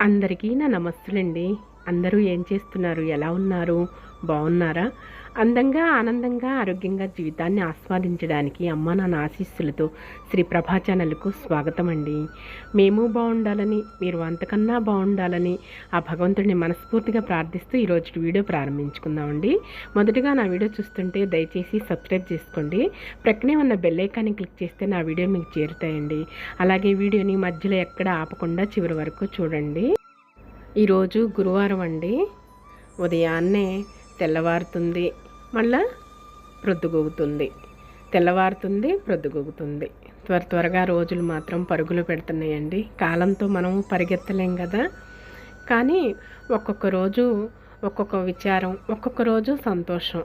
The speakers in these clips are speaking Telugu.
అందరికీ నా నమస్తులండి. అందరూ ఏం చేస్తున్నారు? ఎలా ఉన్నారు? బాగున్నారా? అందంగా, ఆనందంగా, ఆరోగ్యంగా జీవితాన్ని ఆస్వాదించడానికి అమ్మ నాన్న ఆశీస్సులతో శ్రీ ప్రభా ఛానల్కు స్వాగతం అండి. మేము బాగుండాలని, మీరు అంతకన్నా బాగుండాలని ఆ భగవంతుడిని మనస్ఫూర్తిగా ప్రార్థిస్తూ ఈరోజు వీడియో ప్రారంభించుకుందామండి. మొదటగా నా వీడియో చూస్తుంటే దయచేసి సబ్స్క్రైబ్ చేసుకోండి. ప్రక్కనే ఉన్న బెల్ ఐకాన్ని క్లిక్ చేస్తే నా వీడియో మీకు చేరుతాయండి. అలాగే వీడియోని మధ్యలో ఎక్కడ ఆపకుండా చివరి వరకు చూడండి. ఈరోజు గురువారం అండి. ఉదయాన్నే తెల్లవారుతుంది, మళ్ళా ప్రొద్దుగొగుతుంది, తెల్లవారుతుంది, ప్రొద్దుగొగుతుంది. త్వరగా రోజులు మాత్రం పరుగులు పెడుతున్నాయండి. కాలంతో మనం పరిగెత్తలేం కదా. కానీ ఒక్కొక్క రోజు ఒక్కొక్క విచారం, ఒక్కొక్క రోజు సంతోషం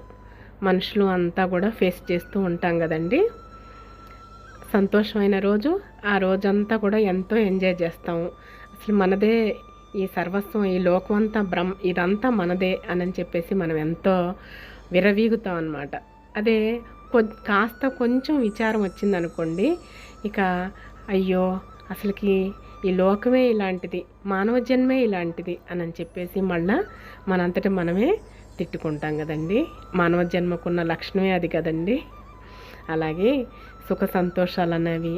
మనుషులు అంతా కూడా ఫేస్ చేస్తూ ఉంటాం కదండి. సంతోషమైన రోజు ఆ రోజంతా కూడా ఎంతో ఎంజాయ్ చేస్తాము. అసలు మనదే ఈ సర్వస్వం, ఈ లోకం అంతా ఇదంతా మనదే అని చెప్పేసి మనం ఎంతో విరవీగుతాం అన్నమాట. అదే కాస్త కొంచెం విచారం వచ్చిందనుకోండి, ఇక అయ్యో అసలుకి ఈ లోకమే ఇలాంటిది, మానవ జన్మే ఇలాంటిది అని చెప్పేసి మళ్ళా మనంతటి మనమే తిట్టుకుంటాం కదండి. మానవ జన్మకున్న లక్షణమే అది కదండి. అలాగే సుఖ సంతోషాలు అనేవి,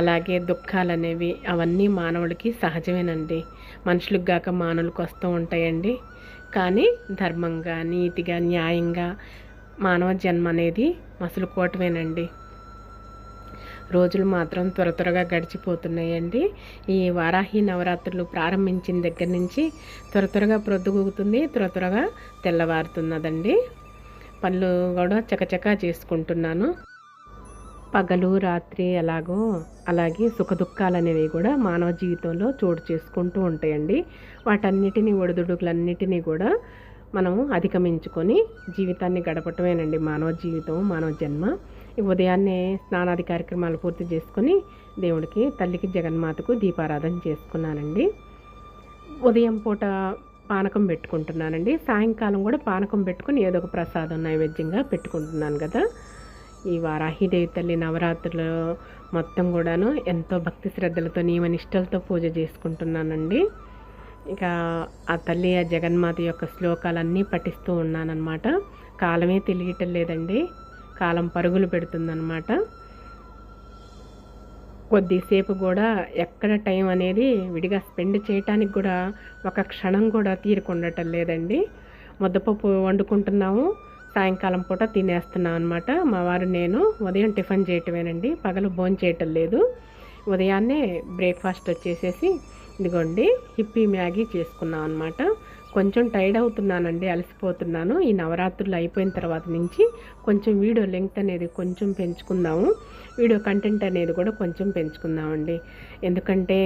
అలాగే దుఃఖాలు అనేవి అవన్నీ మానవుడికి సహజమేనండి. మనుషులకు గాక మానవులకు వస్తూ ఉంటాయండి. కానీ ధర్మంగా, నీతిగా, న్యాయంగా మానవ జన్మ అనేది మసులుకోవటమేనండి. రోజులు మాత్రం త్వరగా గడిచిపోతున్నాయండి. ఈ వారాహి నవరాత్రులు ప్రారంభించిన దగ్గర నుంచి త్వరగా ప్రొద్దుగూగుతుంది, త్వరగా తెల్లవారుతున్నదండి. పనులు కూడా చకచకా చేసుకుంటున్నాను. పగలు రాత్రి ఎలాగో అలాగే సుఖ దుఃఖాలు అనేవి కూడా మానవ జీవితంలో చోటు చేసుకుంటూ ఉంటాయండి. వాటన్నిటినీ, ఒడిదుడుకులన్నిటినీ కూడా మనం అధిగమించుకొని జీవితాన్ని గడపటమేనండి మానవ జీవితం, మానవ జన్మ. ఉదయాన్నే స్నానాది కార్యక్రమాలు పూర్తి చేసుకొని దేవుడికి, తల్లికి, జగన్మాతకు దీపారాధన చేసుకున్నానండి. ఉదయం పూట పానకం పెట్టుకుంటున్నానండి. సాయంకాలం కూడా పానకం పెట్టుకుని ఏదో ఒక ప్రసాదం నైవేద్యంగా పెట్టుకుంటున్నాను కదా. ఈ వారాహిదేవి తల్లి నవరాత్రులు మొత్తం కూడాను ఎంతో భక్తి శ్రద్ధలతో, నియమనిష్టలతో పూజ చేసుకుంటున్నానండి. ఇక ఆ తల్లి, ఆ జగన్మాత యొక్క శ్లోకాలన్నీ పఠిస్తూ ఉన్నానన్నమాట. కాలమే తెలియటం లేదండి, కాలం పరుగులు పెడుతుందన్నమాట. కొద్దిసేపు కూడా ఎక్కడ టైం అనేది విడిగా స్పెండ్ చేయటానికి కూడా ఒక క్షణం కూడా తీరుకుండటం లేదండి. ముద్దపప్పు వండుకుంటున్నాము, సాయంకాలం పూట తినేస్తున్నాం అనమాట. మా వారు నేను ఉదయం టిఫిన్ చేయటమేనండి, పగలు భోజనం చేయటం లేదు. ఉదయాన్నే బ్రేక్ఫాస్ట్ వచ్చేసేసి ఇదిగోండి హిప్పీ మ్యాగీ చేసుకున్నాం అనమాట. కొంచెం టైర్డ్ అవుతున్నానండి, అలసిపోతున్నాను. ఈ నవరాత్రులు అయిపోయిన తర్వాత నుంచి కొంచెం వీడియో లెంగ్త్ అనేది కొంచెం పెంచుకుందాము, వీడియో కంటెంట్ అనేది కూడా కొంచెం పెంచుకుందామండి. ఎందుకంటే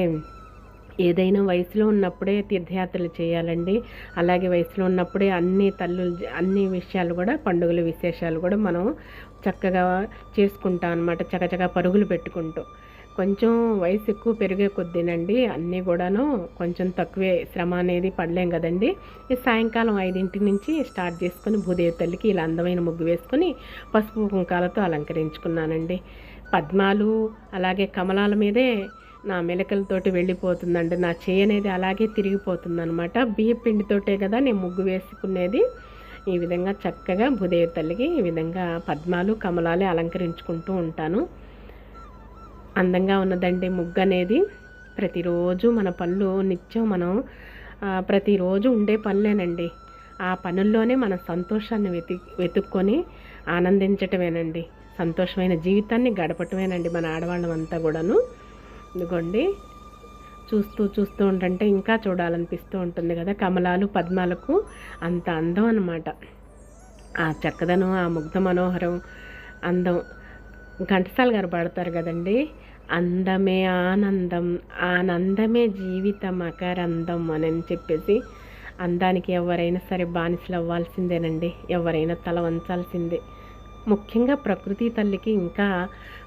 ఏదైనా వయసులో ఉన్నప్పుడే తీర్థయాత్రలు చేయాలండి. అలాగే వయసులో ఉన్నప్పుడే అన్ని విషయాలు కూడా, పండుగల విశేషాలు కూడా మనం చక్కగా చేసుకుంటాం అన్నమాట, చకచకా పరుగులు పెట్టుకుంటూ. కొంచెం వయసు ఎక్కువ పెరిగే కొద్దీనండి అన్నీ కూడాను కొంచెం తక్కువే, శ్రమ అనేది పడలేం కదండి. ఈ సాయంకాలం 5 నుంచి స్టార్ట్ చేసుకొని భూదేవి తల్లికి ఇలా అందమైన ముగ్గు వేసుకొని పసుపు కుంకాలతో అలంకరించుకున్నానండి. పద్మాలు అలాగే కమలాల మీదే నా మెలకలతోటి వెళ్ళిపోతుందండి. నా చేయి అనేది అలాగే తిరిగిపోతుందనమాట. బియ్య పిండితోటే కదా నేను ముగ్గు వేసుకునేది. ఈ విధంగా చక్కగా భూదేవి తల్లికి ఈ విధంగా పద్మాలు, కమలాలే అలంకరించుకుంటూ ఉంటాను. అందంగా ఉన్నదండి ముగ్గు అనేది. ప్రతిరోజు మన పనులు నిత్యం మనం ప్రతిరోజు ఉండే పనులేనండి. ఆ పనుల్లోనే మన సంతోషాన్ని వెతుక్కొని ఆనందించటమేనండి, సంతోషమైన జీవితాన్ని గడపటమేనండి మన ఆడవాళ్ళం అంతా కూడాను. ఇదిగోండి చూస్తూ ఉంటుంటే ఇంకా చూడాలనిపిస్తూ ఉంటుంది కదా. కమలాలు, పద్మాలకు అంత అందం అన్నమాట. ఆ చక్కదనం, ఆ ముగ్ధ మనోహరం అందం. ఘంటసాల గారు పాడతారు కదండి, అందమే ఆనందం, ఆనందమే జీవితం మకరందం అని చెప్పేసి. అందానికి ఎవరైనా సరే బానిసలు అవ్వాల్సిందేనండి, ఎవరైనా తల వంచాల్సిందే. ముఖ్యంగా ప్రకృతి తల్లికి ఇంకా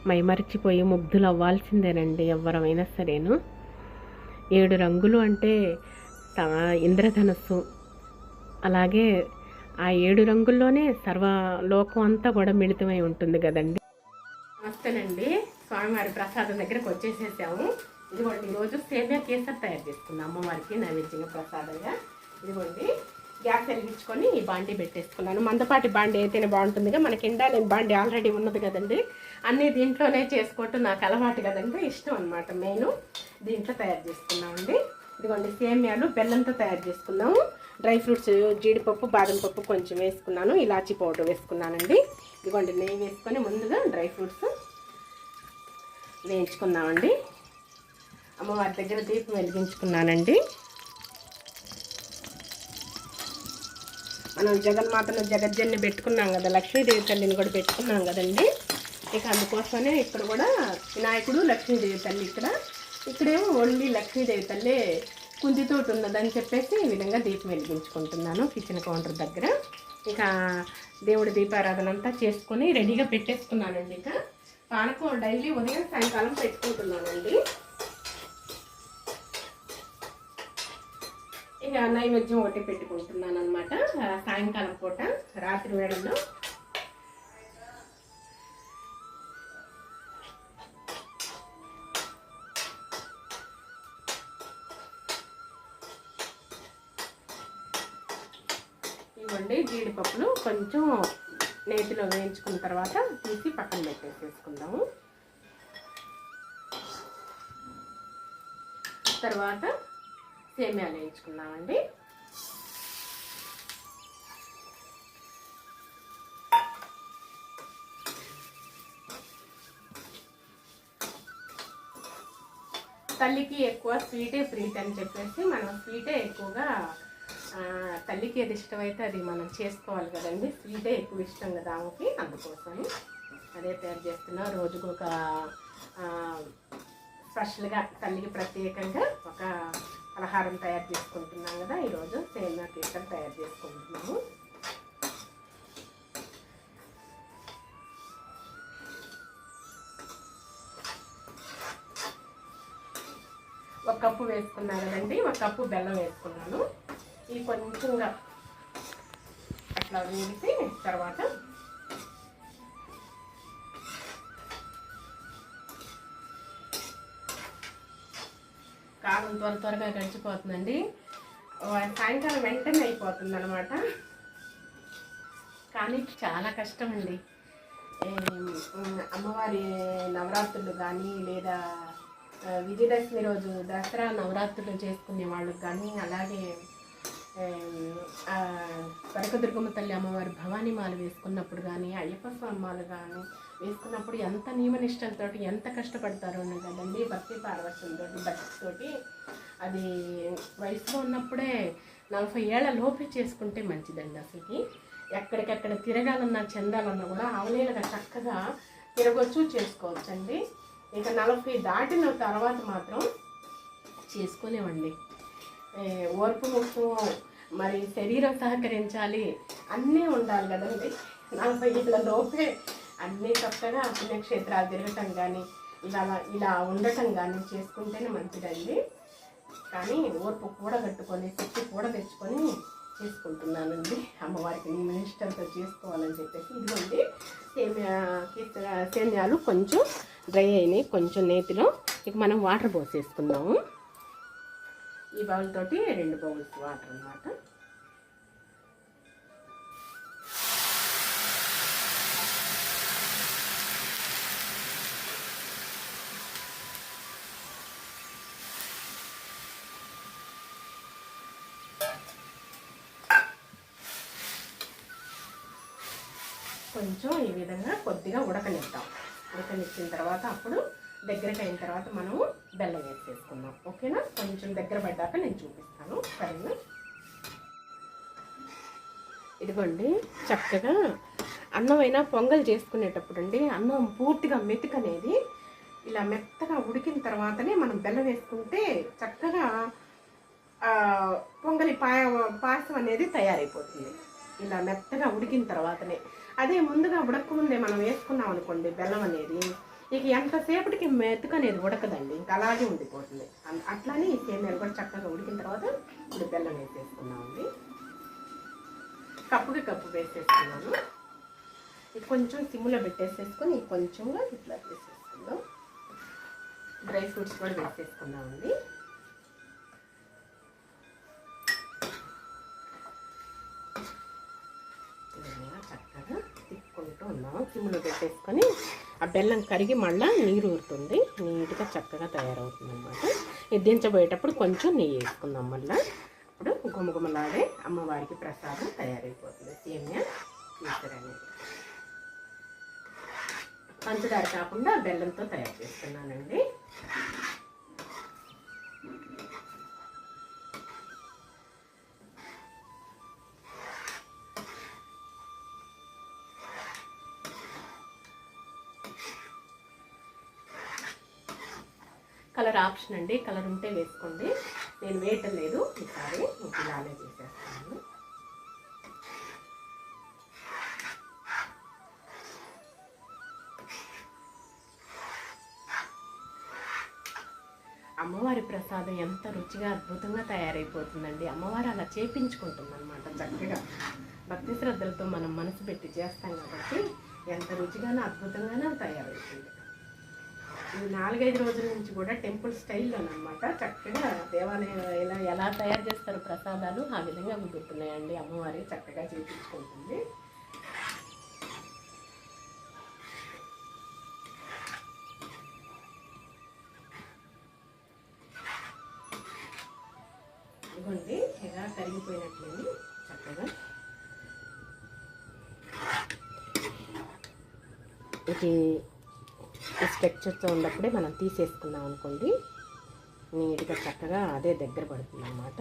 మైమరిచిపోయి ముగ్ధులు అవ్వాల్సిందేనండి ఎవరైనా సరేను. 7 రంగులు అంటే ఇంద్రధనస్సు, అలాగే ఆ 7 రంగుల్లోనే సర్వలోకం అంతా కూడా మిళితమై ఉంటుంది కదండి. నమస్తేనండి, స్వామివారి ప్రసాదం దగ్గరకు వచ్చేసేసాము. ఇదిగోండి ఈరోజు సేమియా కేసర్ తయారు చేసుకున్నాం అమ్మవారికి నైవేద్యంగా ప్రసాదంగా. ఇదిగోండి గ్యాస్ వెలిగించుకొని ఈ బాండీ పెట్టేసుకున్నాను. మందపాటి బాండీ అయితేనే బాగుంటుందిగా, మనకి ఎండాలేని బాండీ ఆల్రెడీ ఉన్నది కదండి. అన్నీ దీంట్లోనే చేసుకోవటం నాకు అలవాటు కదండి, ఇష్టం అనమాట. మెయిన్ దీంట్లో తయారు చేసుకున్నామండి. ఇదిగోండి సేమియాలు బెల్లంతో తయారు చేసుకున్నాము. డ్రై ఫ్రూట్స్ జీడిపప్పు బాదం పప్పు కొంచెం వేసుకున్నాను, ఇలాచీ పౌడర్ వేసుకున్నానండి. ఇదిగోండి నెయ్యి వేసుకొని ముందుగా డ్రై ఫ్రూట్స్ వేయించుకున్నామండి. అమ్మవారి దగ్గర దీపం వెలిగించుకున్నానండి. మనం జగన్మాతను జగజ్జన్ని పెట్టుకున్నాం కదా, లక్ష్మీదేవి తల్లిని కూడా పెట్టుకున్నాం కదండి. ఇక అందుకోసమనే ఇక్కడ కూడా వినాయకుడు లక్ష్మీదేవి తల్లి, ఇక్కడేమో ఓన్లీ లక్ష్మీదేవి తల్లి కుంతితోటి ఉన్నదని చెప్పేసి ఈ విధంగా దీపం వెలిగించుకుంటున్నాను కిచెన్ కౌంటర్ దగ్గర. ఇక దేవుడి దీపారాధన అంతా చేసుకొని రెడీగా పెట్టేసుకున్నానండి. ఇక పానకం డైలీ ఉదయం సాయంకాలం పెట్టుకుంటున్నానండి. ఇక నైవేద్యం ఒకటి పెట్టుకుంటున్నాను అనమాట సాయంకాలం పూట, రాత్రి వేళల్లో. ఇవ్వండి జీడిపప్పులు కొంచెం నేతిలో వేయించుకున్న తర్వాత తీసి పక్కన పెట్టేసేసుకుందాము. తర్వాత సేమియాలు వేయించుకున్నామండి. తల్లికి ఎక్కువ స్వీటే ప్రీతి అని చెప్పేసి మనం స్వీటే ఎక్కువగా, తల్లికి ఏది ఇష్టమైతే అది మనం చేసుకోవాలి కదండి. స్వీటే ఎక్కువ ఇష్టం కదా ఆమెకి, అందుకోసమని అదే తయారు చేస్తున్నా. రోజుకు ఒక స్పెషల్గా తల్లికి ప్రత్యేకంగా ఒక పలహారం తయారు చేసుకుంటున్నాం కదా. ఈరోజు సేమియా కేసర్ తయారు చేసుకుంటున్నాము. ఒక కప్పు వేసుకున్నాను కదండి, ఒక కప్పు బెల్లం వేసుకున్నాను. ఇది కొంచెంగా అట్లా వేసి తర్వాత కాలం త్వరగా గడిచిపోతుందండి. సాయంకాలం వెంటనే అయిపోతుంది అనమాట. కానీ చాలా కష్టం అండి. అమ్మవారి నవరాత్రులు కానీ లేదా విజయదశమి రోజు దసరా నవరాత్రులు చేసుకునే వాళ్ళకి కానీ, అలాగే కనకదుర్గమ్మ తల్లి అమ్మవారి భవానీ మాల వేసుకున్నప్పుడు కానీ, అయ్యప్ప స్వామి మాల కానీ వేసుకున్నప్పుడు ఎంత నియమనిష్టంతో ఎంత కష్టపడతారో కదండి. భక్తి పారవశ్యంతో భక్తితోటి అది వయసులో ఉన్నప్పుడే 40 ఏళ్ల లోపే చేసుకుంటే మంచిదండి. అసలుకి ఎక్కడికెక్కడ తిరగాలన్నా చెందాలన్నా కూడా అవలేలుగా చక్కగా తిరగొచ్చు, చేసుకోవచ్చండి. ఇక 40 దాటిన తర్వాత మాత్రం చేసుకోలేమండి. ఓర్పు ముఖ్యం, మరి శరీరం సహకరించాలి, అన్నీ ఉండాలి కదండి. 40 ఏళ్ళ లోపే అన్నీ చక్కగా పుణ్యక్షేత్రాలు తిరగటం కానీ ఇలా ఉండటం కానీ చేసుకుంటేనే మంచిదండి. కానీ ఓర్పు కూడగట్టుకొని శక్తి కూడా తెచ్చుకొని చేసుకుంటున్నానండి. అమ్మవారికి నేను ఇష్టంతో చేసుకోవాలని చెప్పేసి. ఇదిగోండి సేమియాలు కొంచెం డ్రై అయినాయి, కొంచెం నేతిలో. ఇక మనం వాటర్ పోసేసుకుందాము. ఈ బౌల్ తోటి 2 బౌల్స్ వాటర్ అన్నమాట. కొంచెం ఈ విధంగా కొద్దిగా ఉడకనిద్దాం. ఉడకనిచ్చిన తర్వాత అప్పుడు దగ్గరకు అయిన తర్వాత మనము బెల్లం వేసేసుకుందాం. ఓకేనా? కొంచెం దగ్గర పడ్డాక నేను చూపిస్తాను. సరేనా? ఇదిగోండి చక్కగా అన్నమైనా పొంగల్ చేసుకునేటప్పుడు అండి, అన్నం పూర్తిగా మెతుకనేది ఇలా మెత్తగా ఉడికిన తర్వాతనే మనం బెల్లం వేసుకుంటే చక్కగా పొంగలి పాయసం అనేది తయారైపోతుంది. ఇలా మెత్తగా ఉడికిన తర్వాతనే. అదే ముందుగా ఉడకముందే మనం వేసుకున్నాం అనుకోండి బెల్లం అనేది, ఇక ఎంతసేపటికి మెతుకు అనేది ఉడకదండి, ఇంకా అలాగే ఉండిపోతుంది. అట్లానే ఈ సేమియాలు కూడా చక్కగా ఉడికిన తర్వాత ఇప్పుడు బెల్లం వేసేసుకున్నామండి. కప్పుకి కప్పు వేసేసుకున్నాను. ఇది కొంచెం సిమ్లో పెట్టేసేసుకొని కొంచెంగా ఇట్లా వేసేసుకుందాం. డ్రై ఫ్రూట్స్ కూడా వేసేసుకున్నామండి. చక్కగా తిప్పుకుంటూ ఉన్నాము. సిమ్లో పెట్టేసుకొని ఆ బెల్లం కరిగి మళ్ళీ నీరు ఊరుతుంది, నీట్గా చక్కగా తయారవుతుంది అన్నమాట. దించబోయేటప్పుడు కొంచెం నెయ్యి వేసుకుందాం. మళ్ళీ అప్పుడు గుమగుమలాడే అమ్మవారికి ప్రసాదం తయారైపోతుంది. సేమియా కీసర్ అనేది పంచదార కాకుండా బెల్లంతో తయారు చేస్తున్నానండి. కలర్ ఆప్షన్ అండి, కలర్ ఉంటే వేసుకోండి. నేను వేయటం లేదు ఈసారి, ఇలానే చేసేస్తాను. అమ్మవారి ప్రసాదం ఎంత రుచిగా అద్భుతంగా తయారైపోతుందండి. అమ్మవారు అలా చేపించుకుంటుంది అనమాట. చక్కగా భక్తి శ్రద్ధలతో మనం మనసు పెట్టి చేస్తాం కాబట్టి ఎంత రుచిగానో అద్భుతంగానో తయారవుతుంది. ఈ 4-5 రోజుల నుంచి కూడా టెంపుల్ స్టైల్లోనమాట చక్కగా దేవాలయం ఎలా తయారు చేస్తారు ప్రసాదాలు ఆ విధంగా కుదురుతున్నాయండి. అమ్మవారి చక్కగా చేయించుకుంటుంది. ఇదిగోండి ఇలా కరిగిపోయినట్లేని చక్కగా ఇది స్ట్రక్చర్తో ఉన్నప్పుడే మనం తీసేసుకున్నాం అనుకోండి, నీట్గా చక్కగా అదే దగ్గర పడుతుంది అన్నమాట.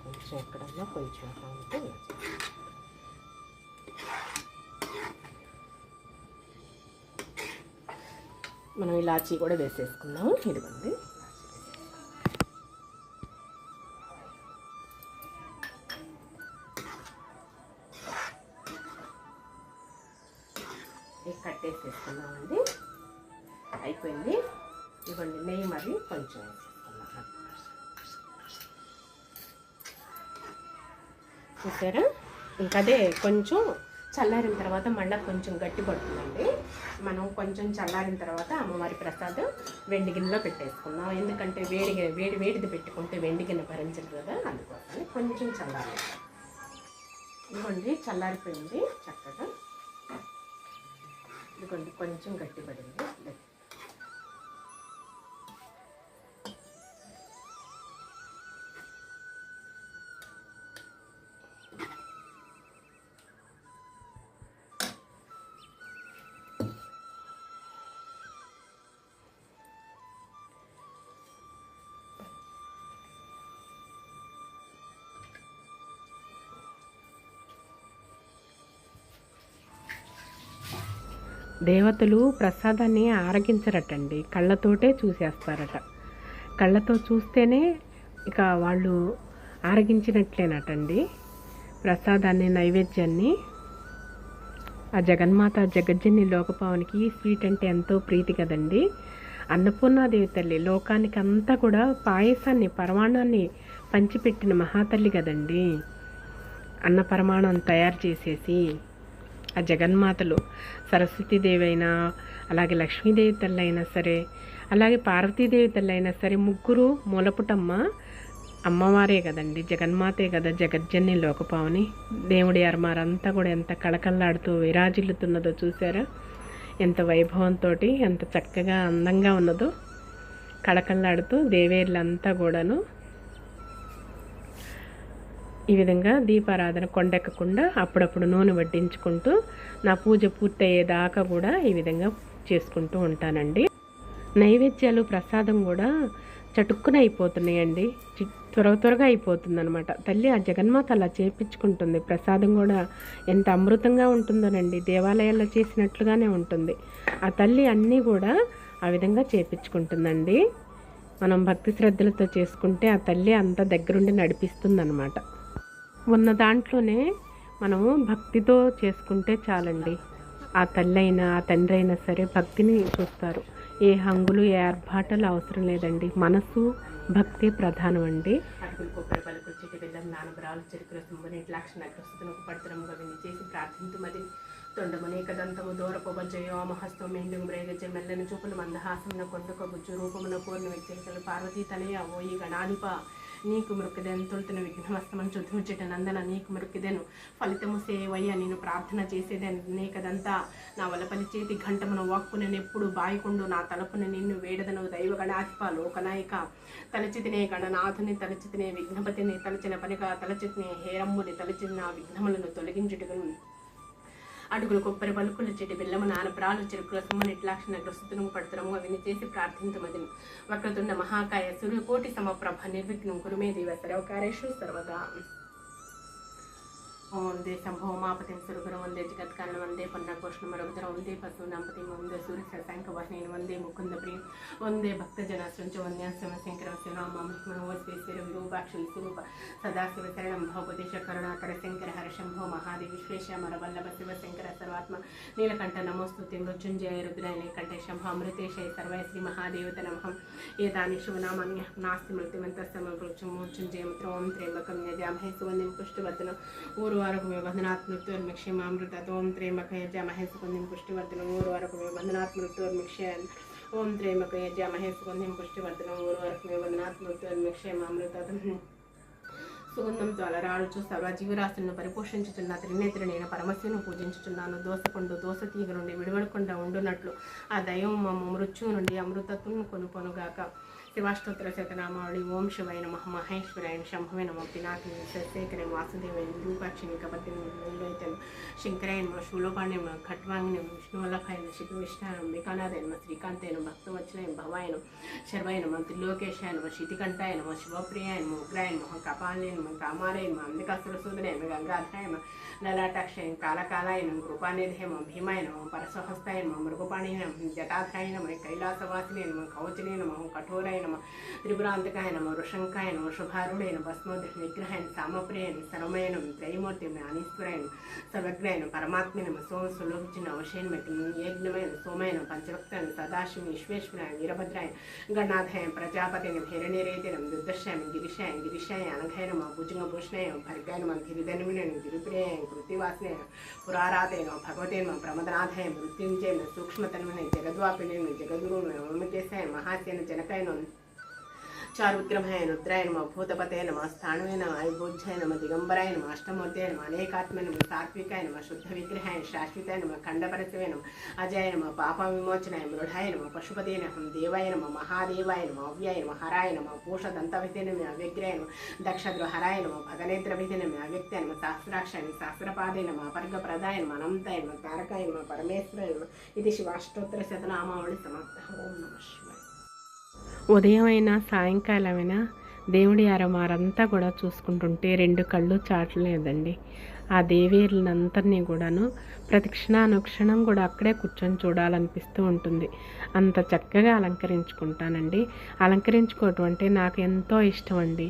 కొంచెం ఎక్కడన్నా కొంచెం ఉంటే మనం ఇలాచీ కూడా వేసేసుకున్నాము. ఇదిగోండి కట్టేసేసుకున్నామండి. అయిపోయింది. ఇవ్వండి నెయ్యి మరి కొంచెం వేసేసుకున్నాం. చూసారా, ఇంకదే కొంచెం చల్లారిన తర్వాత మళ్ళీ కొంచెం గట్టి పడుతుందండి. మనం కొంచెం చల్లారిన తర్వాత అమ్మవారి ప్రసాదం వెండి గిన్నెలో పెట్టేసుకున్నాం. ఎందుకంటే వేడిది పెట్టుకుంటే వెండి గిన్నె భరించదు కదా, అందుకోసం కొంచెం చల్లారి. ఇవ్వండి చల్లారిపోయింది చక్కగా. ఇదిగోండి కొంచెం గట్టి పడింది. దేవతలు ప్రసాదాన్ని ఆరగించరటండి, కళ్ళతోటే చూసేస్తారట. కళ్ళతో చూస్తేనే ఇక వాళ్ళు ఆరగించినట్లేనటండి ప్రసాదాన్ని, నైవేద్యాన్ని. ఆ జగన్మాత జగజ్జని లోకపావనికి స్వీట్ అంటే ఎంతో ప్రీతి కదండి. అన్నపూర్ణాదేవి తల్లి లోకానికి అంతా కూడా పాయసాన్ని, పరమాణాన్ని పంచిపెట్టిన మహాతల్లి కదండి. అన్న పరమాణం తయారు చేసేసి ఆ జగన్మాతలు సరస్వతీదేవి అయినా, అలాగే లక్ష్మీదేవి తల్లి అయినా సరే, అలాగే పార్వతీదేవి తల్లి అయినా సరే, ముగ్గురు మూలపుటమ్మ అమ్మవారే కదండి, జగన్మాతే కదా జగజ్జని లోకపావని. దేవుడి అర్మారంతా కూడా ఎంత కళకళలాడుతూ విరాజిల్లుతున్నదో చూసారా, ఎంత వైభవంతో, ఎంత చక్కగా అందంగా ఉన్నదో. కళకళలాడుతూ దేవేర్లంతా కూడాను ఈ విధంగా దీపారాధన కొండెక్కకుండా అప్పుడప్పుడు నూనె వడ్డించుకుంటూ నా పూజ పూర్తయ్యేదాకా కూడా ఈ విధంగా చేసుకుంటూ ఉంటానండి. నైవేద్యాలు ప్రసాదం కూడా చటుక్కున అయిపోతున్నాయండి, త్వరగా అయిపోతుందనమాట. తల్లి ఆ జగన్మాత అలా చేపించుకుంటుంది. ప్రసాదం కూడా ఎంత అమృతంగా ఉంటుందోనండి, దేవాలయాల్లో చేసినట్లుగానే ఉంటుంది. ఆ తల్లి అన్నీ కూడా ఆ విధంగా చేపించుకుంటుందండి. మనం భక్తి శ్రద్ధలతో చేసుకుంటే ఆ తల్లి అంత దగ్గరుండి నడిపిస్తుందన్నమాట. ఉన్న దాంట్లోనే మనము భక్తితో చేసుకుంటే చాలండి. ఆ తల్లి అయినా ఆ తండ్రి అయినా సరే భక్తిని చూస్తారు. ఏ హంగులు ఏ ఆర్భాటాలు అవసరం లేదండి, మనసు భక్తి ప్రధానం అండి. అటుకులు కొబ్బరి పలుకులు చిట్టి బెల్లం నానబరాలు చెరుకుల తుంబని లక్షణ ప్రస్తుతం పడుతున్నముగా విని చేసి ప్రార్థించుమది తొండమనేక దంతము దూరపు బజ్జయో మహస్తో మెండుగు మ్రేగజ మెల్లని చూపులు మందహాసమున కొండక గుజ్జు రూపమున పూర్ణ వ్యక్తికలు పార్వతీ తనయ ఓయి గణాధిప నీకు మృక్కిదెను తొలుతున్న విఘ్నమస్తమని చుద్ధుచిట నందన నీకు మృక్కిదెను ఫలితము సేవయ్య నేను ప్రార్థన చేసేదను అనేకదంతా నా వలపలి చేతి ఘంటమును వాక్కునెప్పుడు బాయికుండు నా తలపున నిన్ను వేడదను దైవ గణాధిప లోకనాయక తలచితినే గణనాథుని తలచితినే విఘ్నపతిని తలచిన పనిగా తలచితినే హేరమ్ముని తలచిన విఘ్నములను తొలగించుటను అడుగులు కొబ్బరి పలుకులు చెట్టి బెల్లము నానపురాలు చెరుకుల సుమ్మని ఇట్లాక్షణ గ్రస్తును పడుతురము అవిని చేసి ప్రార్థించమదిను వక్రతుండ మహాకాయ సూర్యకోటి సమప్రభ నిర్విఘ్నం కురుమే దేవ సర్వకారేషు సర్వదా ఓం వందే సంభవమాపతిం సురగురం వందే జగత్కారణం వందే పన్నకోష్ణం రఘుధరం వందే పశూనాంపతిం వందే సూర్య శశాంక వాహిని వందే ముకుంద ప్రియం వందే భక్తజనాశ్రంచ వంద్యాశ్రమ శంకరం శివరామేశ్వర విరూపాక్షి స్వరూప సదాశివ శరణం భవపదేశ కరుణాకర శంకర హర శంభో మహాదేవి విశ్వేశ్వర వల్లభ శివ శంకర సర్వాత్మ నీలకంఠ నమోస్తుతి మృత్యుంజయ రుద్రాయ నీలకంఠ శంభ అమృతేశయ సర్వయ శ్రీ మహాదేవత నమః ఏతాని శివనామాన్య నాస్తి మృత్యుమంతస్తమృత్యుంజయ ఓం త్ర్యంబకం యజామహే సుగంధిం పుష్టివర్ధనం ఊరువారకు వందనాత్ మృత్యుర్మిక్షేమామృత ఓం త్ర్యంబక యజామహే సుగంధిం పుష్టివర్ధనం ఊరువారకు వందనాత్ మృత్యుర్మిక్షే ఓం త్ర్యంబక యజామహే సుగంధిం పుష్టివర్ధనం ఊరువారకు వందనాత్ మృత్యుర్మిక్షేమామృత సుగంధంతో అలరాడుచు సర్వజీవరాశులను పరిపోషించుచున్న త్రినేత్రి నేను పరమశివును పూజించుచున్నాను దోసకొండు దోస తీగ నుండి విడవడకుండా ఉండునట్లు ఆ దైవం మృత్యువు నుండి అమృతత్వం కొనుకొనుగాక శివాష్టోత్తర శతనామావళి ఓం శివాయ నమః మహేశ్వరాయన శంభవే నమ పినాకిని శశేఖర వాసుదేవైన విరూపాక్షిని కపర్దిని వైలైతను శంకరాయ నమ శూలపాణ్యం ఖట్వాంగిన విష్ణువల్లభాయ శివ విష్ణాయ అంబికానాథాయ నమ శ్రీకాంతాయ నమ భక్తవత్సలాయ భవాయ నమ శర్వాయ నమ త్రిలోకేశాయ నమ శితికంఠాయ నమ శివప్రియాయ నమ ఉగ్రాయ నమ కపాలయ నమ కామాలయ నమ అంబికాసురసూదనాయ నమ గంగాధరాయ నమ లలాటాక్షయ కాలకాలాయ నమ కృపానిధే నమ భీమాయ నమ పరసహస్తాయ నమ మృగపాణి నమ జటాధరాయ నమ కైలాసవాసినే నమ కవచనే నమ కఠోరాయ నమ త్రిపురాంతకాయ నమ వృషంకాయ నమ శుభారుడైన భస్మోదృష్ణ విగ్రహాయన సామప్రియన సర్వమయన త్రైమూర్తి అనిశ్వరాయన సర్వజ్ఞాయన పరమాత్మ నమ సోమ సులోకిచిన అవశయనమతి యజ్ఞమైన సోమైన పంచభక్తాయన సదాశివ విశ్వేశ్వరాయ వీరభద్రాయ గణాధాయ ప్రజాపతిని హిరణ్యరేతినం దుర్దర్శాయ గిరిశాయ అనఘాయ నమ భుజంగభూషణాయ భర్గాయ నమ గిరిధనుమిన గిరిప్రియాయ కృతివాసినాయ పురారాధైన భగవతే నమ ప్రమదనాథాయ మృత్యుంజయ సూక్ష్మతన్మన జగద్వాపిన జగద్గురు ఓమకేశాయ మహాసేన జనకాయ చారు విగ్రహాయ రుద్రాయ నమ భూతపతయ నమ స్థాణువే నమ ఐబోధ్యాయ నమ దిగంబరాయ నమ అష్టమూర్తయ నమ అనేకాత్మ నమ సాత్వికాయ నమ శుద్ధ విగ్రహాయ శాశ్వతాయ నమ ఖండపరశవే నమ అజాయ నమ పాప విమోచనాయ మృఢాయ నమ పశుపతే నమ దేవాయ నమ మహాదేవాయ నమ అవ్యాయ నమ హరాయ నమ పూషదంతవిధే నమ అవ్యగ్రాయ నమ దక్షద్రహరాయ నమ భగనేత్రవిధే నమ అవ్యక్తాయ నమ సహస్రాక్షాయ నమ సహస్రపాదే నమ అపర్గప్రదాయ నమ అనంతాయ నమ తారకాయ నమ పరమేశ్వరాయ నమ ఇది శివాష్టోత్తర శతనామావళి సమాప్త ఓం నమ శివాయ. ఉదయమైనా సాయంకాలమైనా దేవుడి అరమారంతా కూడా చూసుకుంటుంటే రెండు కళ్ళు చాటలేదండి. ఆ దేవేరులందరినీ కూడాను ప్రతి క్షణానుక్షణం కూడా అక్కడే కూర్చొని చూడాలనిపిస్తూ ఉంటుంది. అంత చక్కగా అలంకరించుకుంటానండి. అలంకరించుకోవటం అంటే నాకు ఎంతో ఇష్టం అండి.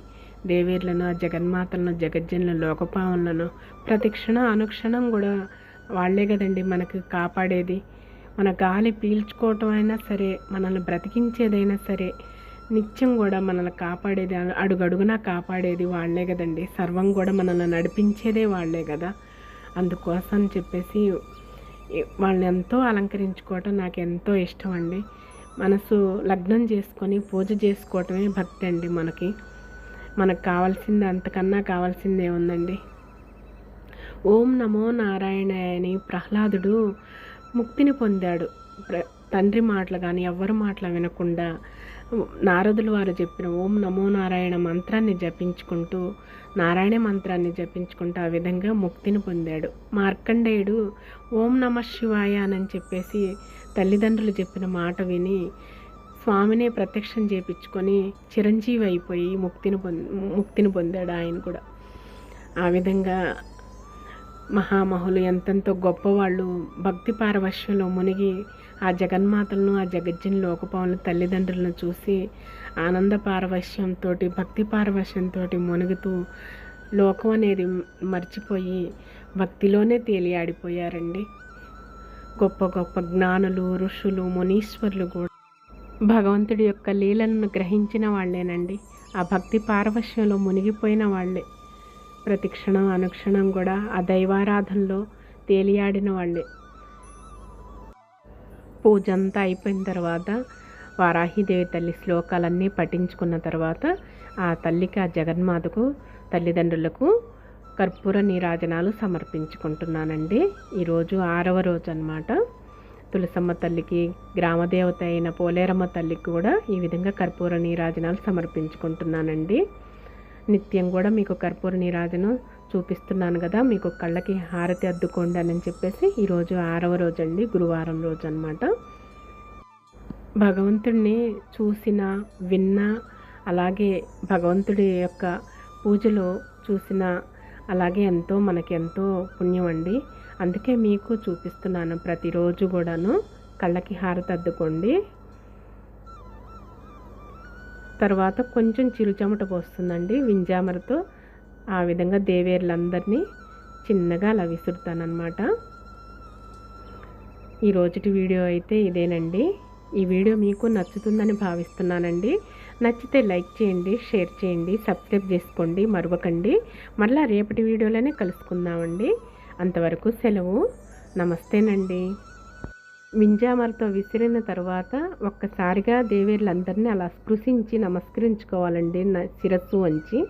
దేవేర్లను, జగన్మాతలను, జగజ్జనులను, లోకపావులను ప్రతి అనుక్షణం కూడా వాళ్ళే కదండి మనకు కాపాడేది. మన గాలి పీల్చుకోవటం అయినా సరే, మనల్ని బ్రతికించేదైనా సరే, నిత్యం కూడా మనల్ని కాపాడేది, అడుగడుగునా కాపాడేది వాళ్ళే కదండి. సర్వం కూడా మనల్ని నడిపించేదే వాళ్ళే కదా. అందుకోసం చెప్పేసి వాళ్ళని ఎంతో అలంకరించుకోవటం నాకు ఎంతో ఇష్టం అండి. మనసు లగ్నం చేసుకొని పూజ చేసుకోవటమే భక్తి అండి. మనకు కావాల్సింది, అంతకన్నా కావాల్సింది ఏముందండి. ఓం నమో నారాయణాయ అని ప్రహ్లాదుడు ముక్తిని పొందాడు. తండ్రి మాటలు కానీ ఎవరి మాటలు వినకుండా నారదులు వారు చెప్పిన ఓం నమో నారాయణ మంత్రాన్ని జపించుకుంటూ, నారాయణ మంత్రాన్ని జపించుకుంటూ ఆ విధంగా ముక్తిని పొందాడు. మార్కండేయుడు ఓం నమ శివాయ అని చెప్పేసి తల్లిదండ్రులు చెప్పిన మాట విని స్వామినే ప్రత్యక్షం చేపించుకొని చిరంజీవి అయిపోయి ముక్తిని పొందాడు ఆయన కూడా. ఆ విధంగా మహామహులు ఎంతెంతో గొప్పవాళ్ళు భక్తి పారవశ్యంలో మునిగి ఆ జగన్మాతలను, ఆ జగజ్జన లోకపావుల తల్లిదండ్రులను చూసి ఆనంద పారవశ్యంతో, భక్తి పారవశ్యంతో మునుగుతూ లోకం అనేది మర్చిపోయి భక్తిలోనే తేలియాడిపోయారండి. గొప్ప గొప్ప జ్ఞానులు, ఋషులు, మునీశ్వరులు కూడా భగవంతుడి యొక్క లీలలను గ్రహించిన వాళ్ళేనండి. ఆ భక్తి పారవశ్యంలో మునిగిపోయిన వాళ్ళే. ప్రతి క్షణం అనుక్షణం కూడా ఆ దైవారాధనలో తేలియాడిన వాళ్ళే. పూజ అంతా అయిపోయిన తర్వాత వారాహిదేవి తల్లి శ్లోకాలన్నీ పఠించుకున్న తర్వాత ఆ తల్లికి, ఆ జగన్మాతకు, తల్లిదండ్రులకు కర్పూర నీరాజనాలు సమర్పించుకుంటున్నానండి. ఈరోజు 6వ రోజు అన్నమాట. తులసమ్మ తల్లికి, గ్రామదేవత అయిన పోలేరమ్మ తల్లికి కూడా ఈ విధంగా కర్పూర నీరాజనాలు సమర్పించుకుంటున్నానండి. నిత్యం కూడా మీకు కర్పూర నీరాజనం చూపిస్తున్నాను కదా, మీకు కళ్ళకి హారతి అద్దుకోండి అని చెప్పేసి ఈరోజు 6వ రోజు అండి, గురువారం రోజు అన్నమాట. భగవంతుడిని చూసిన, విన్నా, అలాగే భగవంతుడి యొక్క పూజలో చూసిన, అలాగే మనకి ఎంతో పుణ్యం అండి. అందుకే మీకు చూపిస్తున్నాను ప్రతిరోజు కూడాను. కళ్ళకి హారతి అద్దుకోండి. తర్వాత కొంచెం చిరుచెమట పోస్తుందండి వింజామరతో. ఆ విధంగా దేవేర్లందరినీ చిన్నగా అలా విసురుతానమాట. ఈ రోజుటి వీడియో అయితే ఇదేనండి. ఈ వీడియో మీకు నచ్చుతుందని భావిస్తున్నానండి. నచ్చితే లైక్ చేయండి, షేర్ చేయండి, సబ్స్క్రైబ్ చేసుకోండి మరవకండి. మళ్ళీ రేపటి వీడియోలోనే కలుసుకుందామండి. అంతవరకు సెలవు. నమస్తేనండి. వింజామరతో విసిరిన తర్వాత ఒక్కసారిగా దేవేర్లందరినీ అలా స్పృశించి నమస్కరించుకోవాలండి, శిరస్సు వంచి.